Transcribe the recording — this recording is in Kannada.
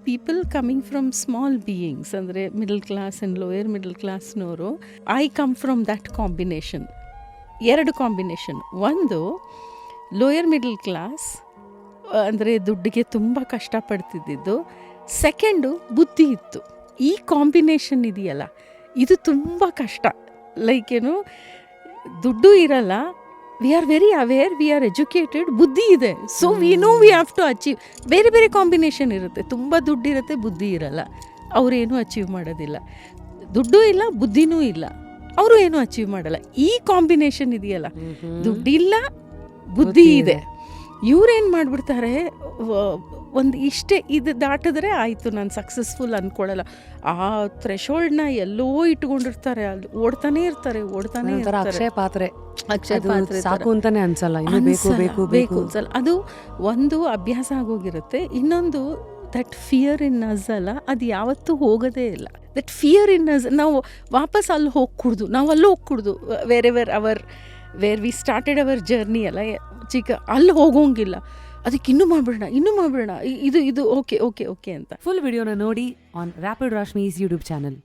People coming from small beings, ಅಂದರೆ middle class and lower middle ಕ್ಲಾಸ್ನವರು, I come from that combination. 2 combination. ಒಂದು ಲೋಯರ್ ಮಿಡಲ್ ಕ್ಲಾಸ್, ಅಂದರೆ ದುಡ್ಡಿಗೆ ತುಂಬ ಕಷ್ಟಪಡ್ತಿದ್ದಿದ್ದು. ಸೆಕೆಂಡು ಬುದ್ಧಿ ಇತ್ತು. ಈ ಕಾಂಬಿನೇಷನ್ ಇದೆಯಲ್ಲ, ಇದು ತುಂಬ ಕಷ್ಟ. ಲೈಕ್ ಏನು, ದುಡ್ಡು ಇರಲ್ಲ, we are very aware, we are educated, ಬುದ್ಧಿ ಇದೆ, so we know we have to achieve. ಬೇರೆ ಬೇರೆ ಕಾಂಬಿನೇಷನ್ ಇರುತ್ತೆ, ತುಂಬ ದುಡ್ಡಿರುತ್ತೆ, ಬುದ್ಧಿ ಇರಲ್ಲ, ಅವರೇನು ಅಚೀವ್ ಮಾಡೋದಿಲ್ಲ. ದುಡ್ಡು ಇಲ್ಲ, ಬುದ್ಧಿನೂ ಇಲ್ಲ, ಅವರು ಏನು ಅಚೀವ್ ಮಾಡಲ್ಲ. ಈ ಕಾಂಬಿನೇಷನ್ ಇದೆಯಲ್ಲ, ದುಡ್ಡಿಲ್ಲ, ಬುದ್ಧಿ ಇದೆ, ಇವ್ರೇನು ಮಾಡಿಬಿಡ್ತಾರೆ, ಒಂದು ಇಷ್ಟೇ ಇದು ದಾಟಿದ್ರೆ ಆಯಿತು, ನಾನು ಸಕ್ಸಸ್ಫುಲ್ ಅಂದ್ಕೊಳ್ಳಲ್ಲ. ಆ ಥ್ರೆಶೋಲ್ಡ್ನ ಎಲ್ಲೋ ಇಟ್ಕೊಂಡಿರ್ತಾರೆ, ಅಲ್ಲಿ ಓಡ್ತಾನೆ ಇರ್ತಾರೆ. ಅಕ್ಷಯ ಪಾತ್ರೆ ಸಾಕು ಅಂತಾನೆ ಅನ್ಸಲ್ಲ, ಬೇಕು ಅನ್ಸಲ್ಲ. ಅದು ಒಂದು ಅಭ್ಯಾಸ ಆಗೋಗಿರುತ್ತೆ. ಇನ್ನೊಂದು ದಟ್ ಫಿಯರ್ ಇನ್ ಅಸ್ ಅಲ್ಲ, ಅದು ಯಾವತ್ತೂ ಹೋಗೋದೇ ಇಲ್ಲ. ದಟ್ ಫಿಯರ್ ಇನ್ ಅಸ್, ನಾವು ವಾಪಸ್ ಅಲ್ಲಿ ಹೋಗ್ಕೂಡ್ದು, ನಾವು ಅಲ್ಲಿ ಹೋಗ್ಕೂಡ್ದು, where we started our journey ಅಲ್ಲ ಚಿಕ್ಕ, ಅಲ್ಲಿ ಹೋಗೋಂಗಿಲ್ಲ. ಅದಕ್ಕೆ ಇನ್ನೂ ಮಾಡ್ಬಿಡೋಣ, ಇದು ಓಕೆ ಅಂತ. ಫುಲ್ ವಿಡಿಯೋನ ನೋಡಿ ಆನ್ ರ್ಯಾಪಿಡ್ ರಾಶ್ಮೀಸ್ ಯೂಟ್ಯೂಬ್ ಚಾನಲ್.